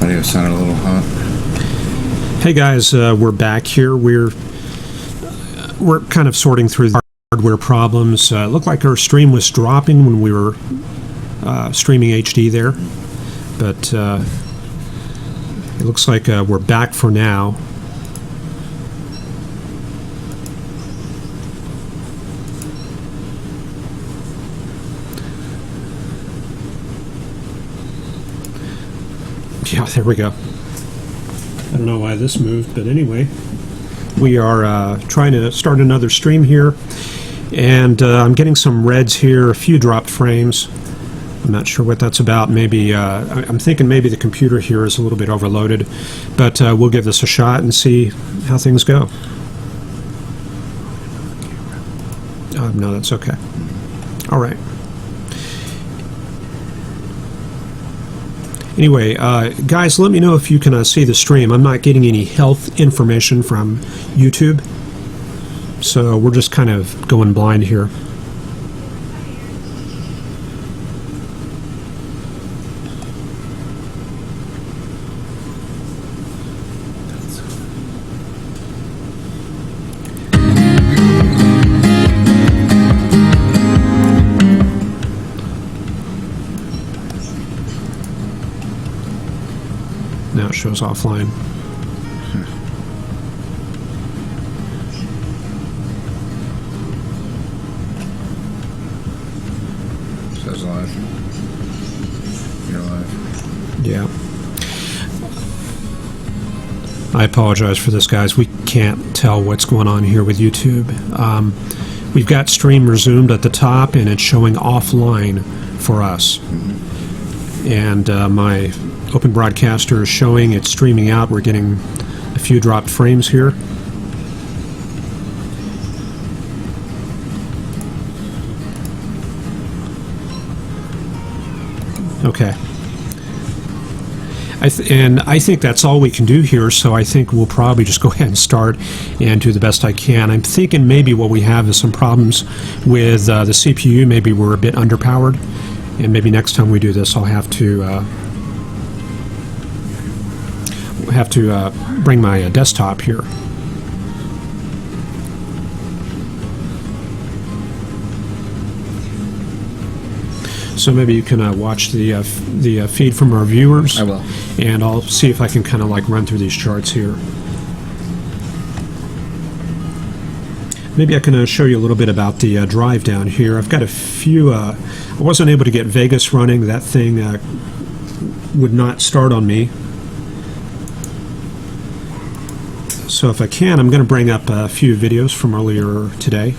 audio sounded a little hot. Hey guys, we're back here. We're kind of sorting through the hardware problems. It looked like our stream was dropping when we were streaming HD there, but it looks like we're back for now. Yeah, there we go. I don't know why this moved, but anyway, we are trying to start another stream here, and I'm getting some reds here, a few dropped frames. I'm not sure what that's about. Maybe I'm thinking maybe the computer here is a little bit overloaded, but we'll give this a shot and see how things go. No, that's okay. All right. Anyway, guys, let me know if you can see the stream. I'm not getting any health information from YouTube, so we're just kind of going blind here. Now it shows offline. Says live. You're live. Yeah. I apologize for this, guys. We can't tell what's going on here with YouTube. We've got stream resumed at the top, and it's showing offline for us. And my Open Broadcaster is showing it's streaming out. We're getting a few dropped frames here. Okay. I think that's all we can do here, so I think we'll probably just go ahead and start and do the best I can. I'm thinking maybe what we have is some problems with the CPU. Maybe we're a bit underpowered, and maybe next time we do this I'll have to bring my desktop here. So maybe you can watch the feed from our viewers. I will. And I'll see if I can kind of like run through these charts here. Maybe I can show you a little bit about the drive down here. I've got a few. I wasn't able to get Vegas running. That thing would not start on me. So if I can, I'm going to bring up a few videos from earlier today.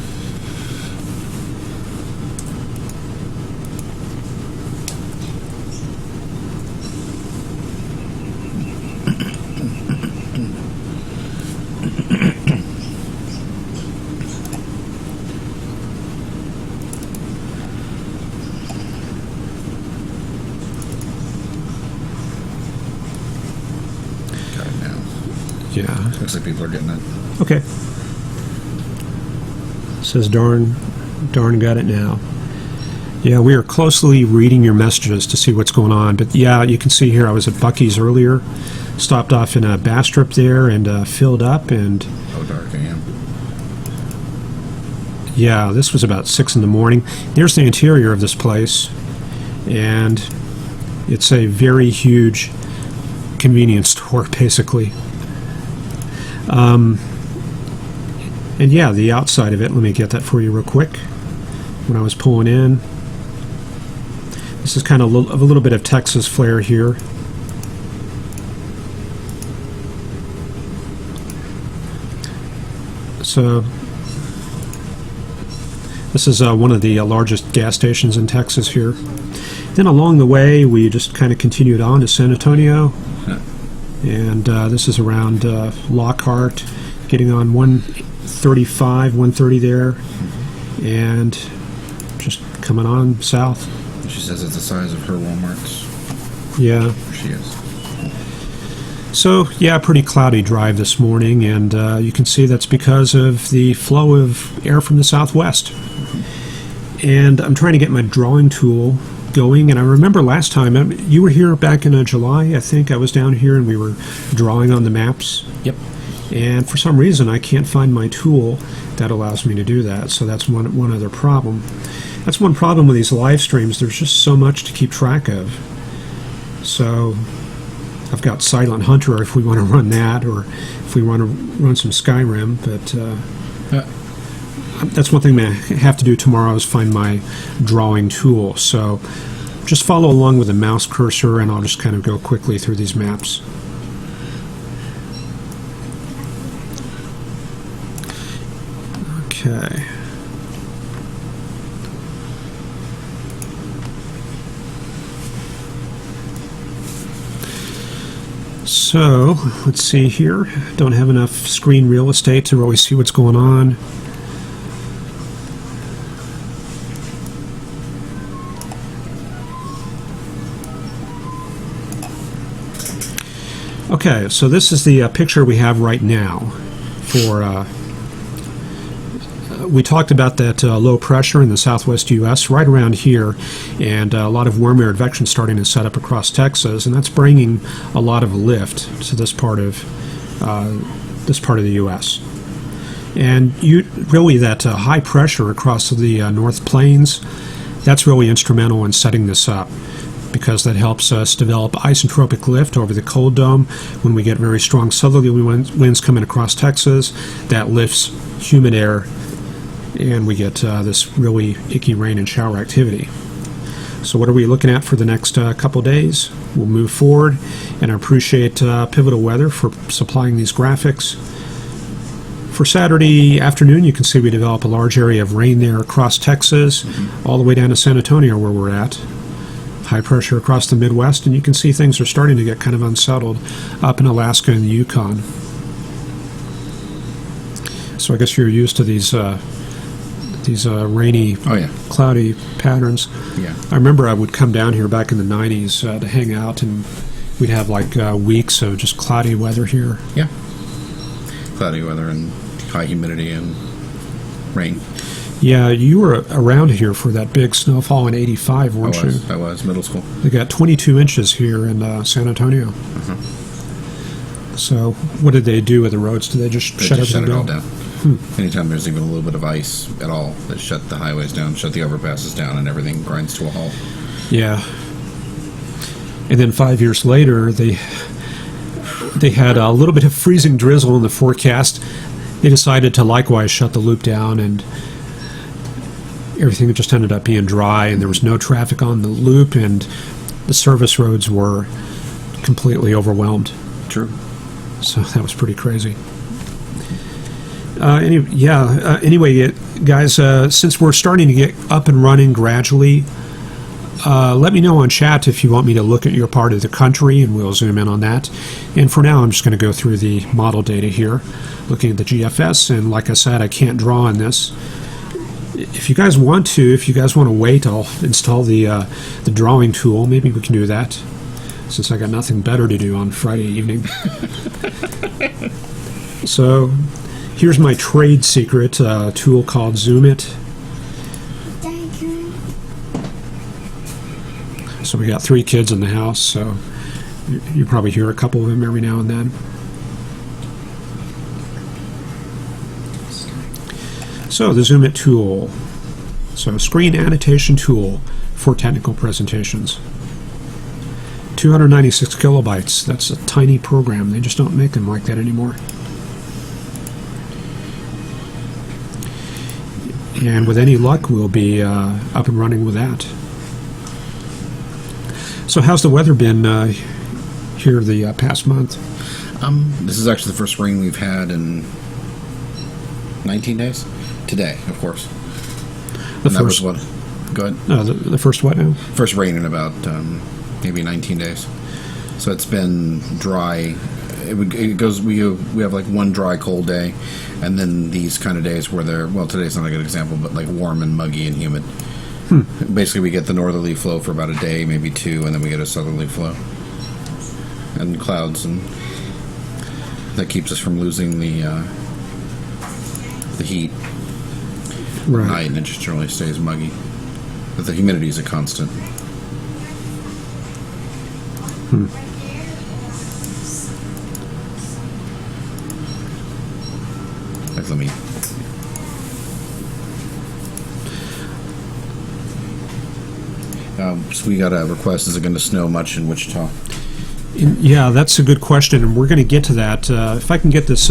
Yeah. Looks like people are getting it. Okay. It says darn got it now. Yeah, we are closely reading your messages to see what's going on. But yeah, you can see here I was at Buc-ee's earlier, stopped off in a Bastrop there and filled up and. Oh, dark AM. Yeah, this was about 6 in the morning. Here's the interior of this place, and it's a very huge convenience store, basically. And yeah, the outside of it, let me get that for you real quick. When I was pulling in, this is kind of a little bit of Texas flair here. So this is one of the largest gas stations in Texas here. Then along the way, we just kind of continued on to San Antonio. And this is around Lockhart, getting on 135, 130 there, and just coming on south. She says it's the size of her Walmart's. Yeah. She is. So, yeah, pretty cloudy drive this morning, and you can see that's because of the flow of air from the southwest. And I'm trying to get my drawing tool going. And I remember last time, you were here back in July, I think. I was down here and we were drawing on the maps. Yep. And for some reason, I can't find my tool that allows me to do that. So that's one other problem. That's one problem with these live streams. There's just so much to keep track of. So I've got Silent Hunter if we want to run that, or if we want to run some Skyrim. But that's one thing I have to do tomorrow is find my drawing tool. So just follow along with the mouse cursor, and I'll just kind of go quickly through these maps. Okay. So, let's see here. Don't have enough screen real estate to really see what's going on. Okay, so this is the picture we have right now for we talked about that low pressure in the southwest U.S. right around here, and a lot of warm air advection starting to set up across Texas, and that's bringing a lot of lift to this part of the U.S. And really that high pressure across the North Plains, that's really instrumental in setting this up, because that helps us develop isentropic lift over the cold dome. When we get very strong southerly winds coming across Texas, that lifts humid air, and we get this really icky rain and shower activity. So what are we looking at for the next couple days? We'll move forward, and I appreciate Pivotal Weather for supplying these graphics. For Saturday afternoon, you can see we develop a large area of rain there across Texas, all the way down to San Antonio where we're at. High pressure across the Midwest, and you can see things are starting to get kind of unsettled up in Alaska and the Yukon. So I guess you're used to these rainy, cloudy patterns. Yeah. I remember I would come down here back in the 90s to hang out, and we'd have like weeks of just cloudy weather here. Yeah. Cloudy weather and high humidity and rain. Yeah, you were around here for that big snowfall in '85, weren't you? I was, middle school. They got 22 inches here in San Antonio. So what did they do with the roads? Did they just shut it all down? down. Anytime there's even a little bit of ice at all, they shut the highways down, shut the overpasses down, and everything grinds to a halt. Yeah. And then 5 years later, they had a little bit of freezing drizzle in the forecast. They decided to likewise shut the loop down, and everything just ended up being dry, and there was no traffic on the loop, and the service roads were completely overwhelmed. So that was pretty crazy. Anyway, guys, since we're starting to get up and running gradually, let me know on chat if you want me to look at your part of the country, and we'll zoom in on that. And for now, I'm just going to go through the model data here, looking at the GFS, and like I said, I can't draw on this. If you guys want to wait, I'll install the drawing tool. Maybe we can do that, since I got nothing better to do on Friday evening. So here's my trade secret tool called Zoom It. So we got 3 kids in the house, so you probably hear a couple of them every now and then. So the Zoom It tool. So screen annotation tool for technical presentations. 296 kilobytes. That's a tiny program. They just don't make them like that anymore. And with any luck, we'll be up and running with that. So how's the weather been here the past month? This is actually the first rain we've had in 19 days. Today, of course. The first what? Go ahead. No, the first what now? First rain in about maybe 19 days. So it's been dry. It goes. We have like one dry, cold day, and then these kind of days where today's not a good example, but like warm and muggy and humid. Basically, we get the northerly flow for about a day, maybe 2, and then we get a southerly flow and clouds, and that keeps us from losing the heat. Right. Night, and it just generally stays muggy. But the humidity is a constant. Let me. So we got a request. Is it going to snow much in Wichita? Yeah, that's a good question, and we're going to get to that. If I can get this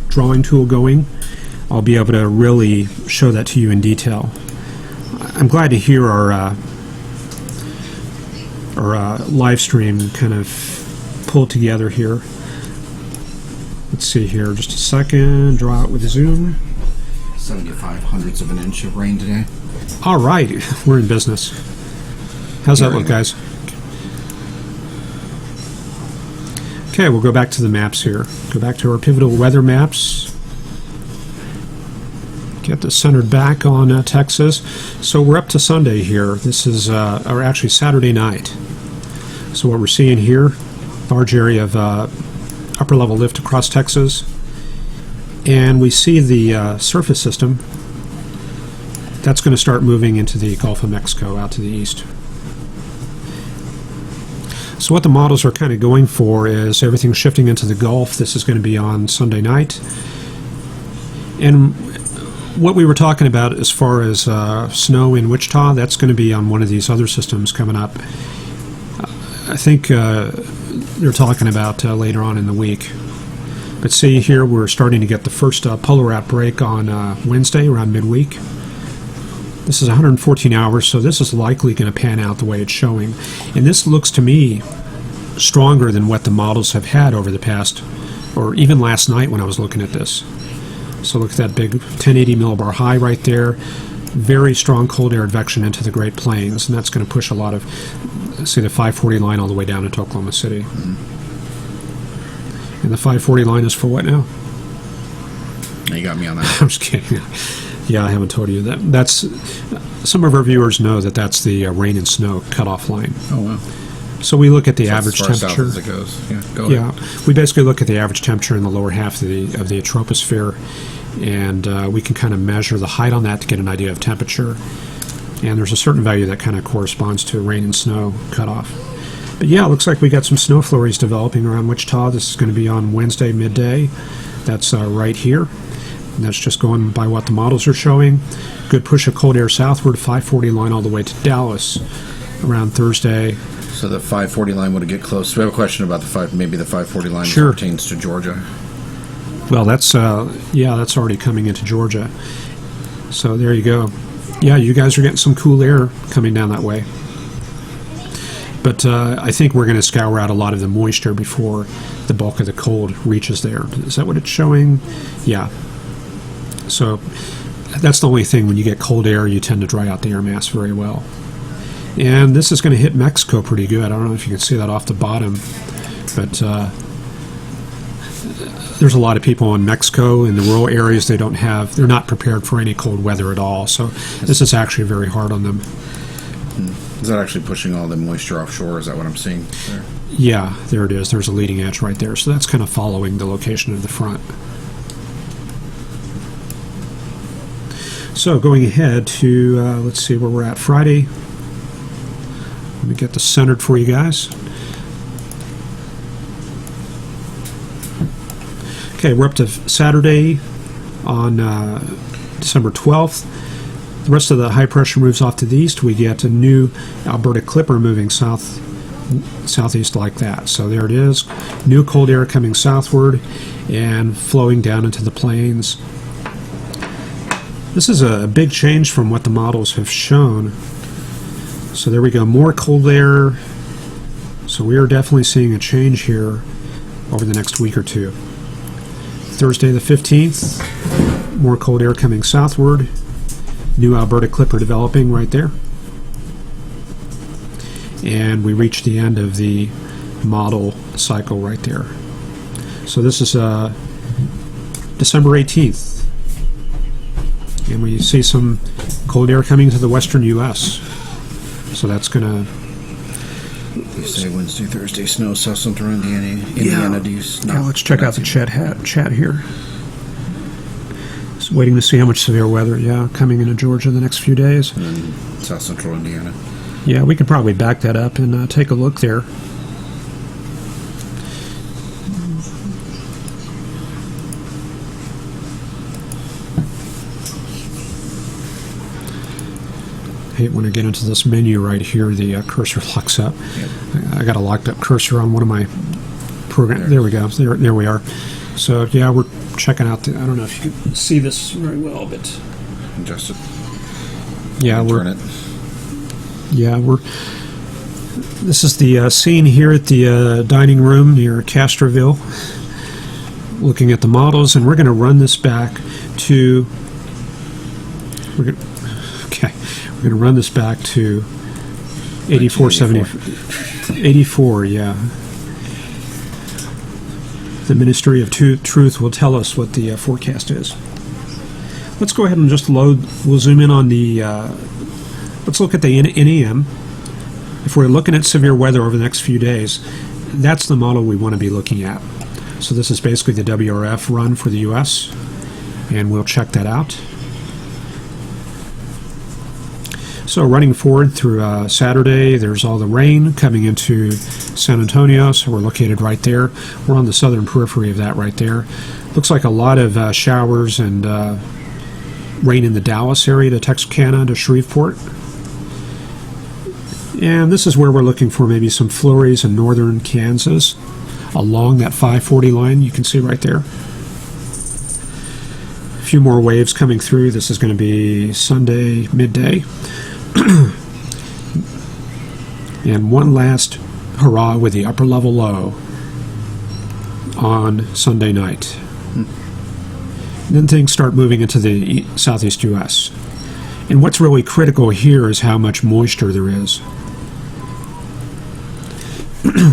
drawing tool going, I'll be able to really show that to you in detail. I'm glad to hear our live stream kind of pull together here. Let's see here, just a second. Draw it with zoom. 75 hundredths of an inch of rain today. All right, we're in business. How's that look, guys? Okay, we'll go back to the maps here. Go back to our pivotal weather maps. Get this centered back on Texas. So we're up to Sunday here. This is, or actually Saturday night. So what we're seeing here, large area of upper level lift across Texas. And we see the surface system. That's going to start moving into the Gulf of Mexico out to the east. So what the models are kind of going for is everything shifting into the Gulf. This is going to be on Sunday night. And what we were talking about as far as snow in Wichita, that's going to be on one of these other systems coming up. I think they're talking about later on in the week. But see here, we're starting to get the first polar outbreak on Wednesday around midweek. This is 114 hours, so this is likely going to pan out the way it's showing. And this looks to me stronger than what the models have had over the past, or even last night when I was looking at this. So look at that big 1080 millibar high right there. Very strong cold air advection into the Great Plains, and that's going to push a lot of, see the 540 line all the way down into Oklahoma City. And the 540 line is for what now? You got me on that. I'm just kidding. Yeah, I haven't told you that. That's some of our viewers know that that's the rain and snow cutoff line. Oh wow! So we look at the average as far temperature. South as it goes. Yeah, go yeah. ahead. We basically look at the average temperature in the lower half of the troposphere, and we can kind of measure the height on that to get an idea of temperature. And there's a certain value that kind of corresponds to rain and snow cutoff. But yeah, it looks like we got some snow flurries developing around Wichita. This is going to be on Wednesday midday. That's right here. And that's just going by what the models are showing. Good push of cold air southward, 540 line all the way to Dallas around Thursday. So the 540 line would get close. We have a question about maybe the 540 line Sure. pertains to Georgia. Well, that's that's already coming into Georgia. So there you go. Yeah, you guys are getting some cool air coming down that way. But I think we're going to scour out a lot of the moisture before the bulk of the cold reaches there. Is that what it's showing? Yeah. So that's the only thing. When you get cold air, you tend to dry out the air mass very well. And this is going to hit Mexico pretty good. I don't know if you can see that off the bottom, but there's a lot of people in Mexico in the rural areas. They're not prepared for any cold weather at all. So this is actually very hard on them. Is that actually pushing all the moisture offshore? Is that what I'm seeing there? Yeah, there it is. There's a leading edge right there. So that's kind of following the location of the front. So going ahead to, let's see where we're at, Friday. Let me get this centered for you guys. Okay, we're up to Saturday on December 12th. The rest of the high pressure moves off to the east. We get a new Alberta Clipper moving southeast like that. So there it is. New cold air coming southward and flowing down into the plains. This is a big change from what the models have shown. So there we go, more cold air. So we are definitely seeing a change here over the next week or two. Thursday the 15th, more cold air coming southward. New Alberta Clipper developing right there. And we reach the end of the model cycle right there. So this is December 18th. And we see some cold air coming to the western U.S. So that's going to... You say Wednesday, Thursday, snow, South Central Indiana. Do you Yeah, let's check out the chat here. Just waiting to see how much severe weather, coming into Georgia the next few days. And then South Central Indiana. Yeah, we could probably back that up and take a look there. hate when I get into this menu right here, the cursor locks up. Yep. I got a locked up cursor on one of my programs. There we go. There we are. So yeah, we're checking out. I don't know if you can see this very well, but Adjust it. yeah, Turn it. This is the scene here at the dining room near Castroville, looking at the models, and we're going to run this back to. We're going to run this back to 84. Yeah. The Ministry of Truth will tell us what the forecast is. Let's go ahead and just load. We'll zoom in on the. Let's look at the NEM. If we're looking at severe weather over the next few days, that's the model we want to be looking at. So this is basically the WRF run for the U.S., and we'll check that out. So running forward through Saturday, there's all the rain coming into San Antonio, so we're located right there. We're on the southern periphery of that right there. Looks like a lot of showers and rain in the Dallas area to Texarkana to Shreveport. And this is where we're looking for maybe some flurries in northern Kansas along that 540 line you can see right there. A few more waves coming through. This is going to be Sunday midday. And one last hurrah with the upper level low on Sunday night. Then things start moving into the southeast U.S. And what's really critical here is how much moisture there is.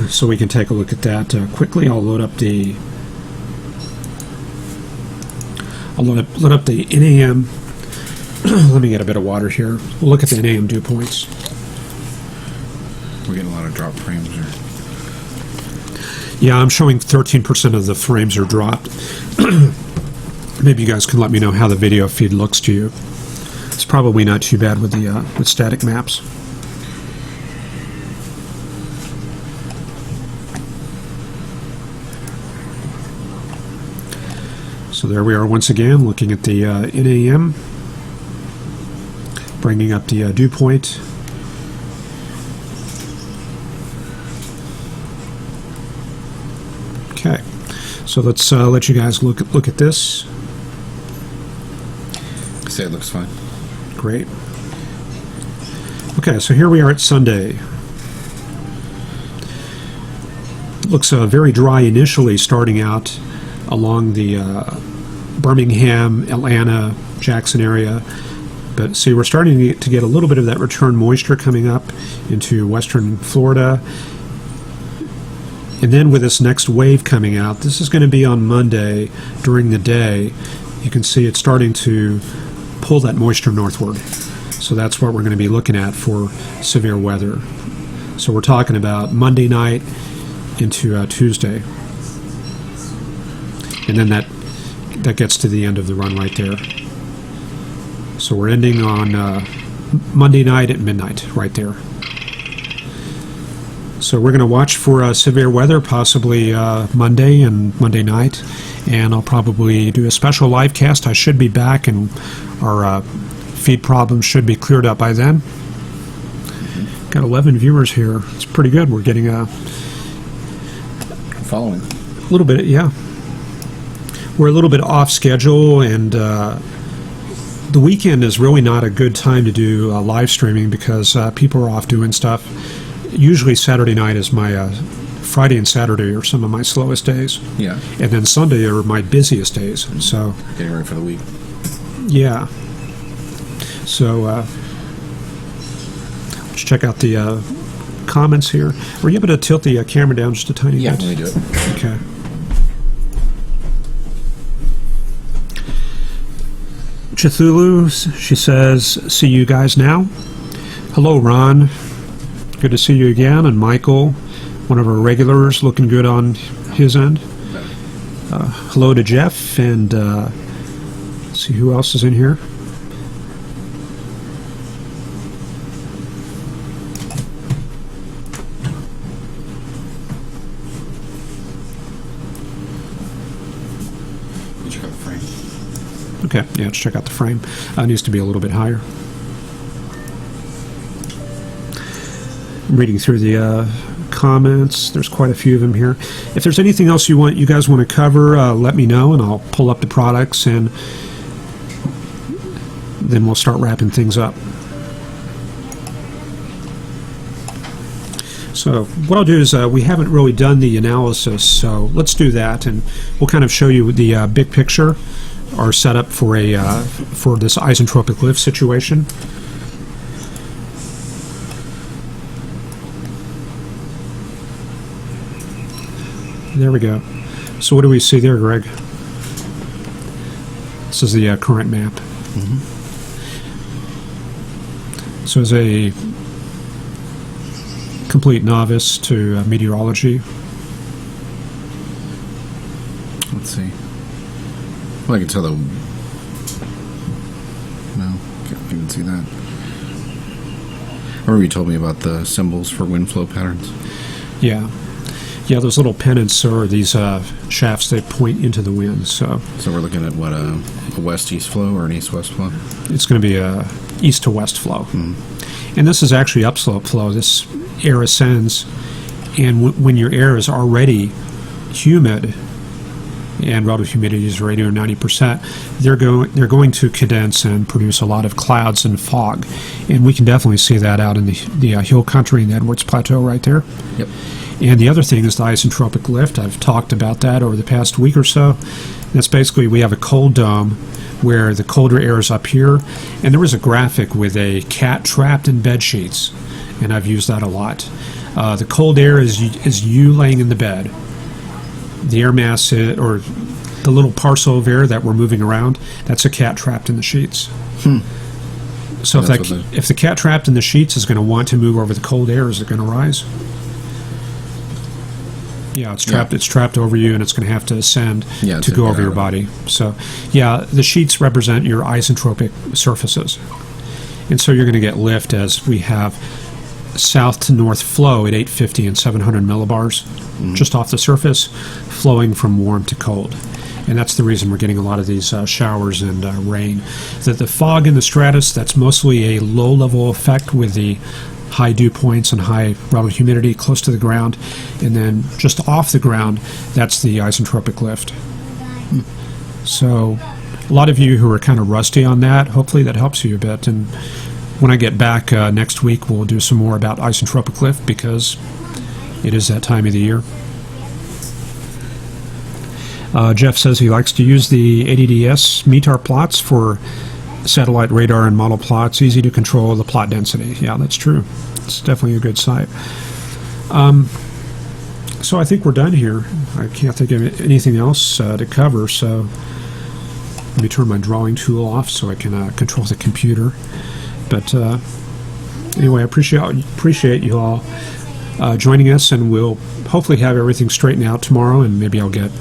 So we can take a look at that quickly. I'll load up the NAM. Let me get a bit of water here. We'll look at the NAM dew points. We're getting a lot of drop frames here. Yeah, I'm showing 13% of the frames are dropped. Maybe you guys can let me know how the video feed looks to you. It's probably not too bad with the with static maps. So there we are once again, looking at the NAM, bringing up the dew point. Okay, so let's let you guys look at this. Say it looks fine. Great. Okay, so here we are at Sunday. It looks very dry initially, starting out along the Birmingham, Atlanta, Jackson area. But see, we're starting to get a little bit of that return moisture coming up into western Florida. And then with this next wave coming out, this is going to be on Monday during the day. You can see it's starting to pull that moisture northward. So that's what we're going to be looking at for severe weather. So we're talking about Monday night into Tuesday. And then that gets to the end of the run right there. So we're ending on Monday night at midnight right there. So we're going to watch for severe weather, possibly Monday and Monday night. And I'll probably do a special live cast. I should be back, and our feed problems should be cleared up by then. Got 11 viewers here. It's pretty good. We're getting Following. a little bit, yeah. We're a little bit off schedule, and the weekend is really not a good time to do live streaming because people are off doing stuff. Usually Saturday night is my Friday and Saturday are some of my slowest days. Yeah. And then Sunday are my busiest days. So Getting ready for the week. yeah. So let's check out the comments here. Were you able to tilt the camera down just a tiny Yeah, bit? let me do it. Okay. Chithulu, she says, see you guys now. Hello, Ron. Good to see you again. And Michael, one of our regulars, looking good on his end. Hello to Jeff, and let's see who else is in here. Check out the frame. Okay, yeah, let's check out the frame. It needs to be a little bit higher. I'm reading through the comments. There's quite a few of them here. If there's anything else you guys want to cover, let me know, and I'll pull up the products, and then we'll start wrapping things up. So what I'll do is we haven't really done the analysis, so let's do that, and we'll kind of show you the big picture, our setup for for this isentropic lift situation. There we go. So what do we see there, Greg? This is the current map. Mm-hmm. So as a complete novice to meteorology. Let's see. Well, I can tell the... No, can't even see that. I remember you told me about the symbols for wind flow patterns. Yeah. Yeah, those little pennants are these shafts that point into the wind. So we're looking at what, a west-east flow or an east-west flow? It's going to be a east-to-west flow. Mm-hmm. And this is actually upslope flow. This air ascends, and when your air is already humid, and relative humidity is already 90%, they're going to condense and produce a lot of clouds and fog. And we can definitely see that out in the hill country in the Edwards Plateau right there. Yep. And the other thing is the isentropic lift. I've talked about that over the past week or so. That's basically we have a cold dome where the colder air is up here, and there was a graphic with a cat trapped in bed sheets, and I've used that a lot. The cold air is you laying in the bed. The air mass, or the little parcel of air that we're moving around, that's a cat trapped in the sheets. So if the cat trapped in the sheets is going to want to move over the cold air, is it going to rise? Yeah, it's trapped. Yeah. It's trapped over you, and it's going to have to ascend to go over your body. So, yeah, the sheets represent your isentropic surfaces, and so you're going to get lift as we have south to north flow at 850 and 700 millibars, just off the surface, flowing from warm to cold. And that's the reason we're getting a lot of these showers and rain. The fog in the stratus, that's mostly a low-level effect with the high dew points and high relative humidity close to the ground. And then just off the ground, that's the isentropic lift. So a lot of you who are kind of rusty on that, hopefully that helps you a bit. And when I get back next week, we'll do some more about isentropic lift because it is that time of the year. Jeff says he likes to use the ADDS METAR plots for satellite radar and model plots. Easy to control the plot density. Yeah, that's true. It's definitely a good site. So I think we're done here. I can't think of anything else to cover, so let me turn my drawing tool off so I can control the computer. But anyway, I appreciate you all joining us, and we'll hopefully have everything straightened out tomorrow, and maybe I'll get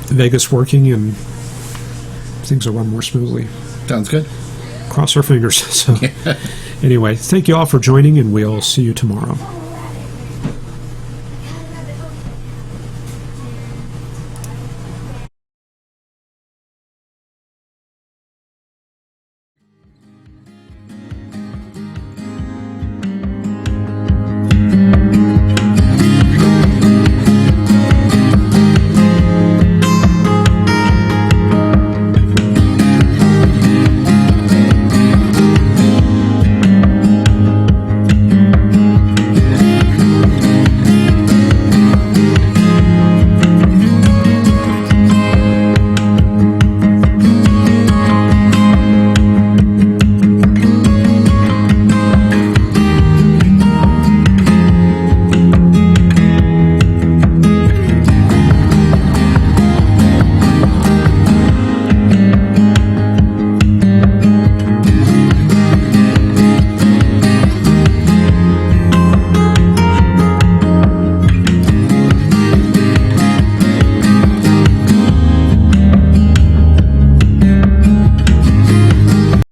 Vegas working and things will run more smoothly. Sounds good. Cross our fingers. So anyway, thank you all for joining, and we'll see you tomorrow.